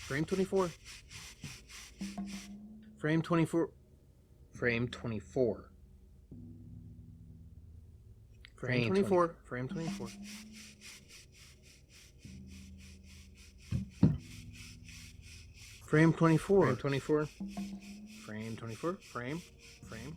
Frame 24. Frame 24. Frame 24. Frame 24. Frame 24. Frame 24. Frame 24. Frame 24. Frame. Frame.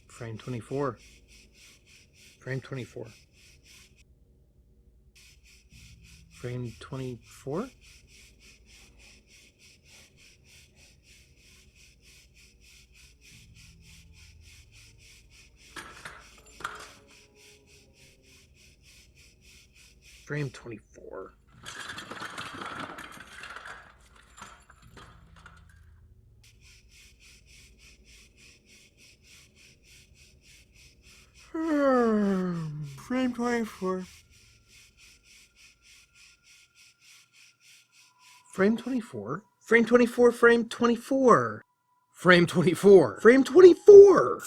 Frame 24. Frame 24. Frame 24? Frame 24. Frame 24. Frame 24. Frame 24. Frame 24.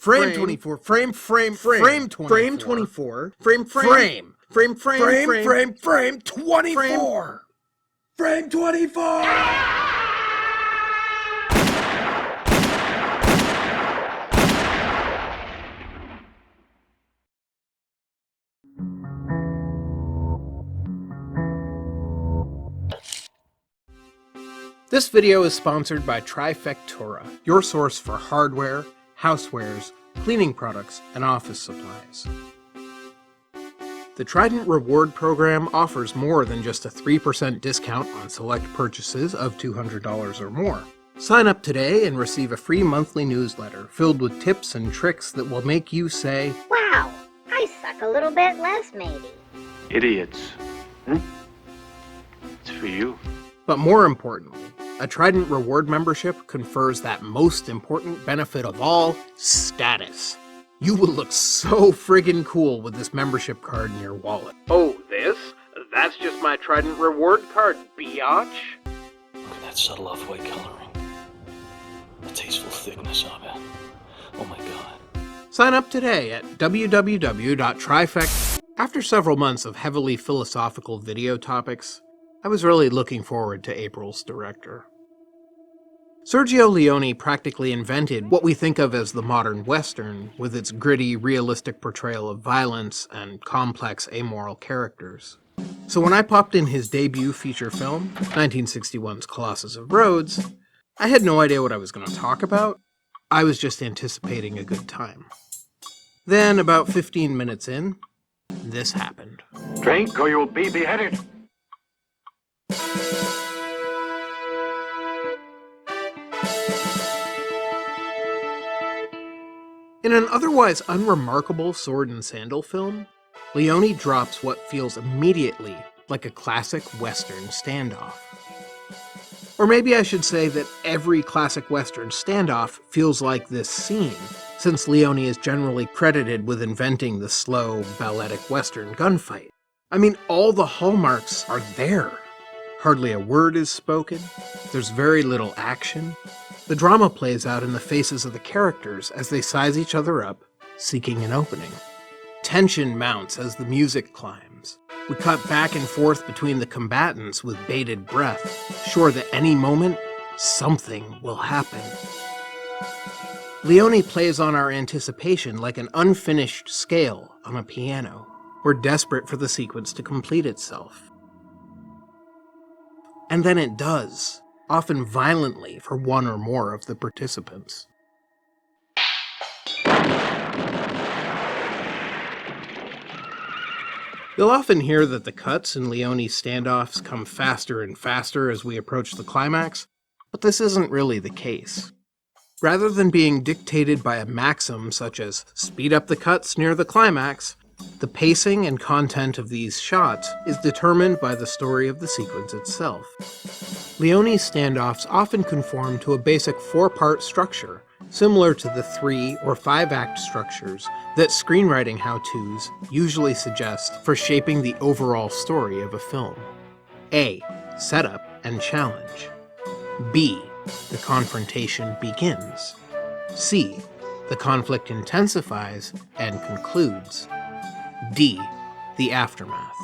Frame 24. Frame 24. Frame 24. Frame 24. Frame 24. Frame 24. Frame 24. This video is sponsored by Trifectura, your source for hardware, housewares, cleaning products, and office supplies. The Trident Reward Program offers more than just a 3% discount on select purchases of $200 or more. Sign up today and receive a free monthly newsletter filled with tips and tricks that will make you say, "Wow, I suck a little bit less maybe." Idiots. It's for you. But more importantly, a Trident Reward membership confers that most important benefit of all, status. You will look so friggin' cool with this membership card in your wallet. Oh, this? That's just my Trident Reward card, biatch. Look at that subtle off-white coloring. The tasteful thickness of it. Oh my god. Sign up today at www.trifect. After several months of heavily philosophical video topics, I was really looking forward to April's director. Sergio Leone practically invented what we think of as the modern Western, with its gritty, realistic portrayal of violence and complex, amoral characters. So when I popped in his debut feature film, 1961's Colossus of Rhodes, I had no idea what I was going to talk about. I was just anticipating a good time. Then, about 15 minutes in, this happened. Drink or you'll be beheaded. In an otherwise unremarkable sword and sandal film, Leone drops what feels immediately like a classic Western standoff. Or maybe I should say that every classic Western standoff feels like this scene, since Leone is generally credited with inventing the slow, balletic Western gunfight. I mean, all the hallmarks are there. Hardly a word is spoken, there's very little action. The drama plays out in the faces of the characters as they size each other up, seeking an opening. Tension mounts as the music climbs. We cut back and forth between the combatants with bated breath, sure that any moment, something will happen. Leone plays on our anticipation like an unfinished scale on a piano. We're desperate for the sequence to complete itself. And then it does, often violently for one or more of the participants. You'll often hear that the cuts in Leone's standoffs come faster and faster as we approach the climax, but this isn't really the case. Rather than being dictated by a maxim such as speed up the cuts near the climax, the pacing and content of these shots is determined by the story of the sequence itself. Leone's standoffs often conform to a basic 4-part structure, similar to the 3- or 5-act structures that screenwriting how-tos usually suggest for shaping the overall story of a film. A. Setup and challenge. B. The confrontation begins. C. The conflict intensifies and concludes. D. The aftermath.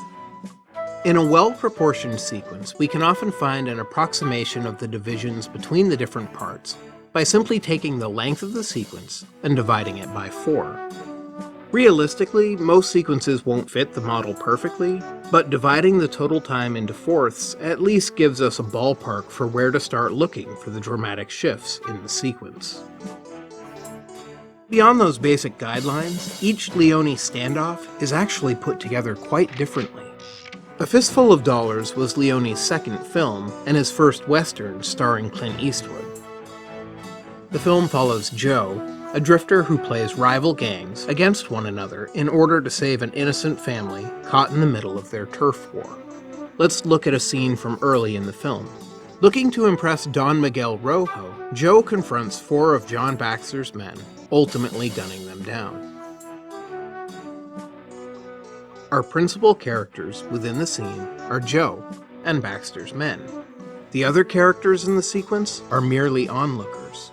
In a well-proportioned sequence, we can often find an approximation of the divisions between the different parts by simply taking the length of the sequence and dividing it by 4. Realistically, most sequences won't fit the model perfectly, but dividing the total time into fourths at least gives us a ballpark for where to start looking for the dramatic shifts in the sequence. Beyond those basic guidelines, each Leone standoff is actually put together quite differently. A Fistful of Dollars was Leone's second film and his first Western starring Clint Eastwood. The film follows Joe, a drifter who plays rival gangs against one another in order to save an innocent family caught in the middle of their turf war. Let's look at a scene from early in the film. Looking to impress Don Miguel Rojo, Joe confronts 4 of John Baxter's men, ultimately gunning them down. Our principal characters within the scene are Joe and Baxter's men. The other characters in the sequence are merely onlookers.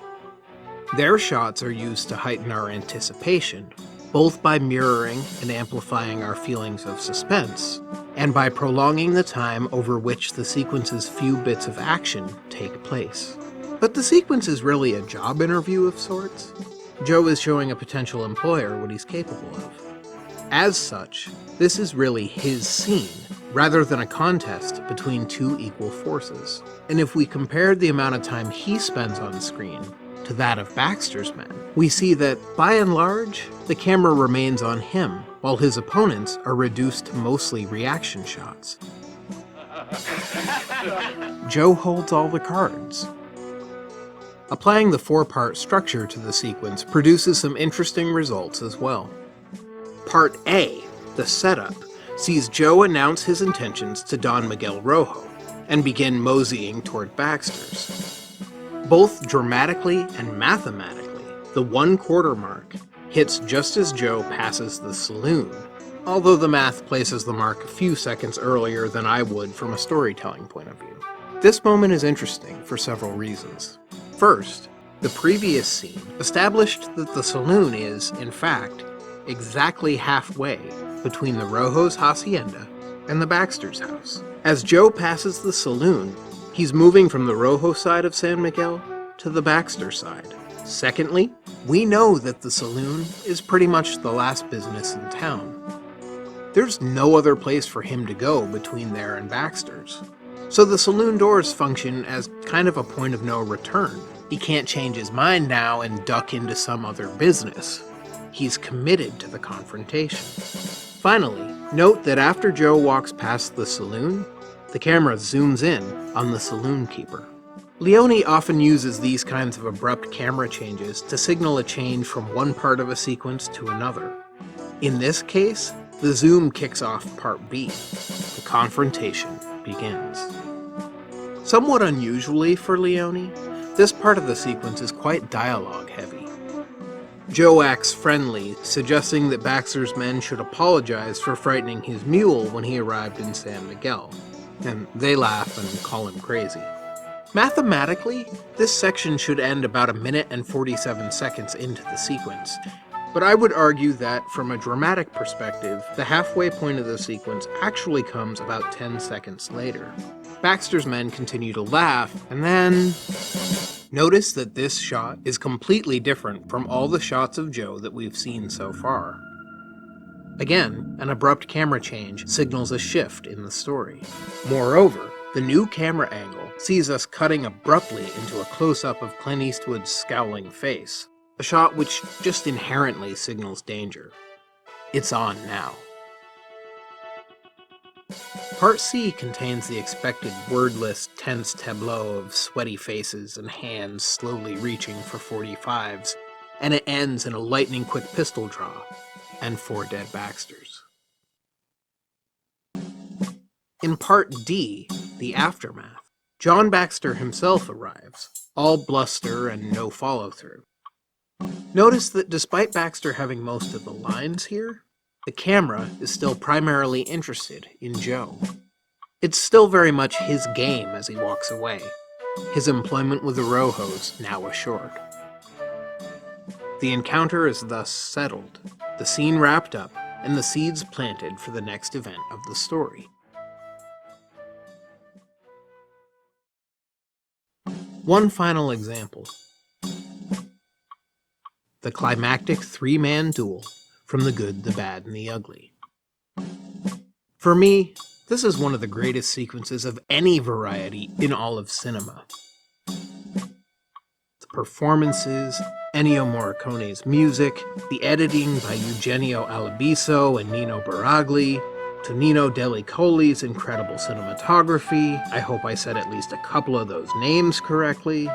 Their shots are used to heighten our anticipation, both by mirroring and amplifying our feelings of suspense, and by prolonging the time over which the sequence's few bits of action take place. But the sequence is really a job interview of sorts. Joe is showing a potential employer what he's capable of. As such, this is really his scene, rather than a contest between 2 equal forces. And if we compared the amount of time he spends on screen to that of Baxter's men, we see that, by and large, the camera remains on him, while his opponents are reduced to mostly reaction shots. Joe holds all the cards. Applying the 4-part structure to the sequence produces some interesting results as well. Part A, the setup, sees Joe announce his intentions to Don Miguel Rojo and begin moseying toward Baxter's. Both dramatically and mathematically, the 1/4 mark hits just as Joe passes the saloon, although the math places the mark a few seconds earlier than I would from a storytelling point of view. This moment is interesting for several reasons. First, the previous scene established that the saloon is, in fact, exactly halfway between the Rojo's hacienda and the Baxter's house. As Joe passes the saloon, he's moving from the Rojo side of San Miguel to the Baxter side. Secondly, we know that the saloon is pretty much the last business in town. There's no other place for him to go between there and Baxter's. So the saloon doors function as kind of a point of no return. He can't change his mind now and duck into some other business. He's committed to the confrontation. Finally, note that after Joe walks past the saloon, the camera zooms in on the saloon keeper. Leone often uses these kinds of abrupt camera changes to signal a change from one part of a sequence to another. In this case, the zoom kicks off Part B. The confrontation begins. Somewhat unusually for Leone, this part of the sequence is quite dialogue-heavy. Joe acts friendly, suggesting that Baxter's men should apologize for frightening his mule when he arrived in San Miguel, and they laugh and call him crazy. Mathematically, this section should end about 1 minute and 47 seconds into the sequence, but I would argue that, from a dramatic perspective, the halfway point of the sequence actually comes about 10 seconds later. Baxter's men continue to laugh, and then... Notice that this shot is completely different from all the shots of Joe that we've seen so far. Again, an abrupt camera change signals a shift in the story. Moreover, the new camera angle sees us cutting abruptly into a close-up of Clint Eastwood's scowling face, a shot which just inherently signals danger. It's on now. Part C contains the expected wordless, tense tableau of sweaty faces and hands slowly reaching for .45s, and it ends in a lightning-quick pistol draw and 4 dead Baxters. In Part D, the aftermath, John Baxter himself arrives, all bluster and no follow-through. Notice that despite Baxter having most of the lines here, the camera is still primarily interested in Joe. It's still very much his game as he walks away, his employment with the Rojos now assured. The encounter is thus settled, the scene wrapped up, and the seeds planted for the next event of the story. One final example. The climactic three-man duel from The Good, the Bad, and the Ugly. For me, this is one of the greatest sequences of any variety in all of cinema. The performances, Ennio Morricone's music, the editing by Eugenio Alabiso and Nino Baragli, Tonino Delicoli's incredible cinematography. I hope I said at least a couple of those names correctly.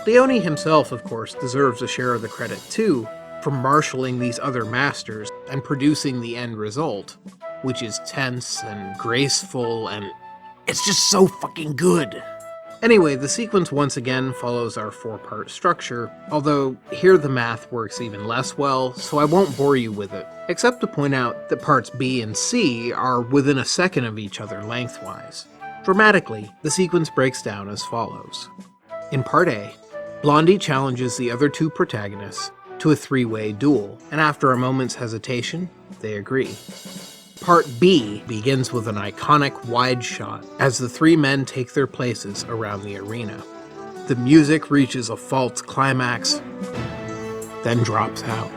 Leone himself, of course, deserves a share of the credit too, for marshalling these other masters and producing the end result, which is tense and graceful and it's just so fucking good. Anyway, the sequence once again follows our four-part structure, although here the math works even less well, so I won't bore you with it, except to point out that parts B and C are within a second of each other lengthwise. Dramatically, the sequence breaks down as follows. In part A, Blondie challenges the other two protagonists to a three-way duel, and after a moment's hesitation, they agree. Part B begins with an iconic wide shot as the three men take their places around the arena. The music reaches a false climax, then drops out.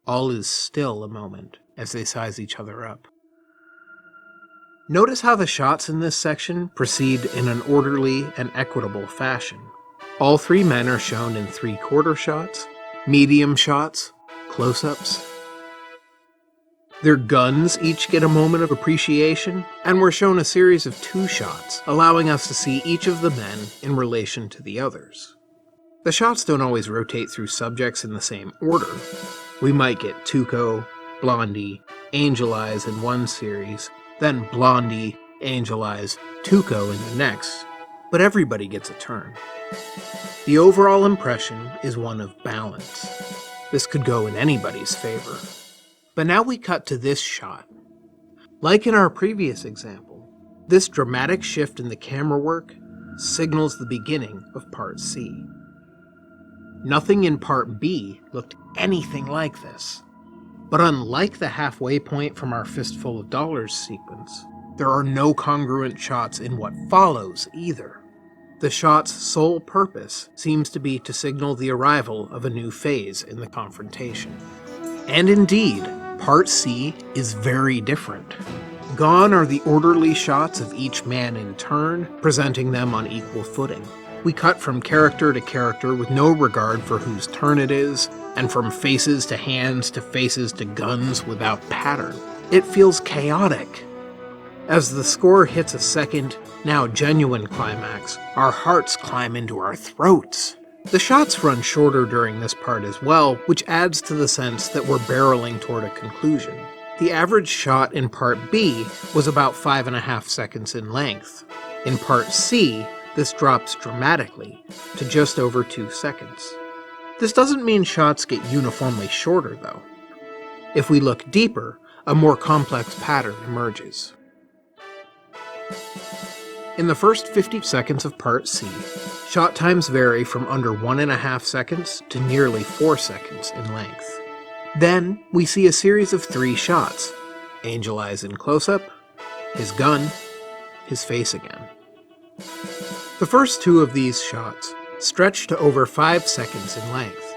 All is still a moment as they size each other up. Notice how the shots in this section proceed in an orderly and equitable fashion. All three men are shown in three-quarter shots, medium shots, close-ups. Their guns each get a moment of appreciation, and we're shown a series of two shots, allowing us to see each of the men in relation to the others. The shots don't always rotate through subjects in the same order. We might get Tuco, Blondie, Angel Eyes in one series, then Blondie, Angel Eyes, Tuco in the next, but everybody gets a turn. The overall impression is one of balance. This could go in anybody's favor. But now we cut to this shot. Like in our previous example, this dramatic shift in the camera work signals the beginning of Part C. Nothing in Part B looked anything like this. But unlike the halfway point from our Fistful of Dollars sequence, there are no congruent shots in what follows either. The shot's sole purpose seems to be to signal the arrival of a new phase in the confrontation. And indeed, Part C is very different. Gone are the orderly shots of each man in turn, presenting them on equal footing. We cut from character to character with no regard for whose turn it is, and from faces to hands to faces to guns without pattern. It feels chaotic. As the score hits a second, now genuine climax, our hearts climb into our throats. The shots run shorter during this part as well, which adds to the sense that we're barreling toward a conclusion. The average shot in Part B was about 5.5 seconds in length. In Part C, this drops dramatically to just over 2 seconds. This doesn't mean shots get uniformly shorter, though. If we look deeper, a more complex pattern emerges. In the first 50 seconds of Part C, shot times vary from under 1.5 seconds to nearly 4 seconds in length. Then, we see a series of 3 shots. Angel Eyes in close-up, his gun, his face again. The first 2 of these shots stretch to over 5 seconds in length.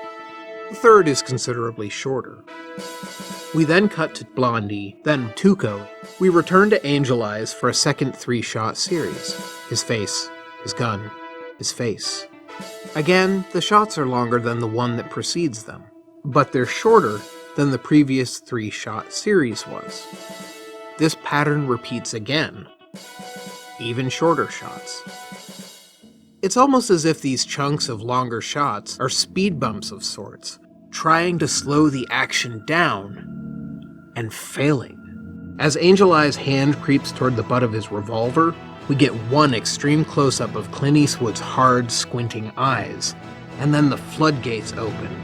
The third is considerably shorter. We then cut to Blondie, then Tuco. We return to Angel Eyes for a second 3-shot series. His face, his gun, his face. Again, the shots are longer than the one that precedes them, but they're shorter than the previous 3-shot series was. This pattern repeats again. Even shorter shots. It's almost as if these chunks of longer shots are speed bumps of sorts, trying to slow the action down, and failing. As Angel Eye's hand creeps toward the butt of his revolver, we get one extreme close-up of Clint Eastwood's hard, squinting eyes, and then the floodgates open.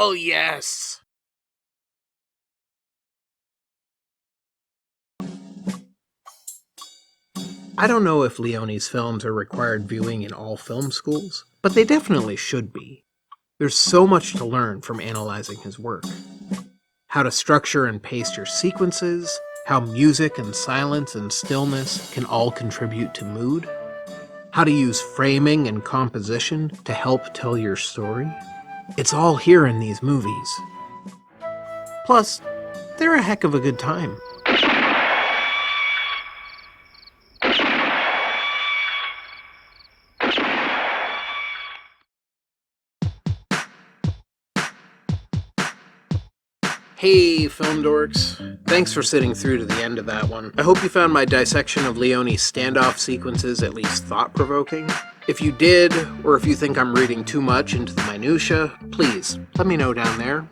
Oh, yes! I don't know if Leone's films are required viewing in all film schools, but they definitely should be. There's so much to learn from analyzing his work. How to structure and pace your sequences, how music and silence and stillness can all contribute to mood, how to use framing and composition to help tell your story. It's all here in these movies. Plus, they're a heck of a good time. Hey, film dorks. Thanks for sitting through to the end of that one. I hope you found my dissection of Leone's standoff sequences at least thought-provoking. If you did, or if you think I'm reading too much into the minutia, please let me know down there.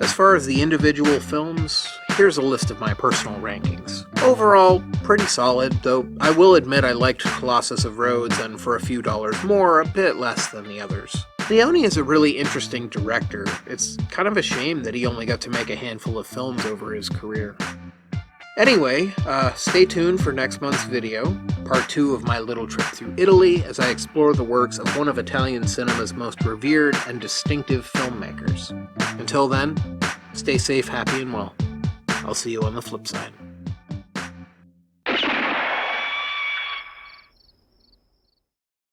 As far as the individual films, here's a list of my personal rankings. Overall, pretty solid, though I will admit I liked Colossus of Rhodes and for a few dollars more, a bit less than the others. Leone is a really interesting director. It's kind of a shame that he only got to make a handful of films over his career. Anyway, stay tuned for next month's video, part 2 of my little trip through Italy, as I explore the works of one of Italian cinema's most revered and distinctive filmmakers. Until then, stay safe, happy, and well. I'll see you on the flip side.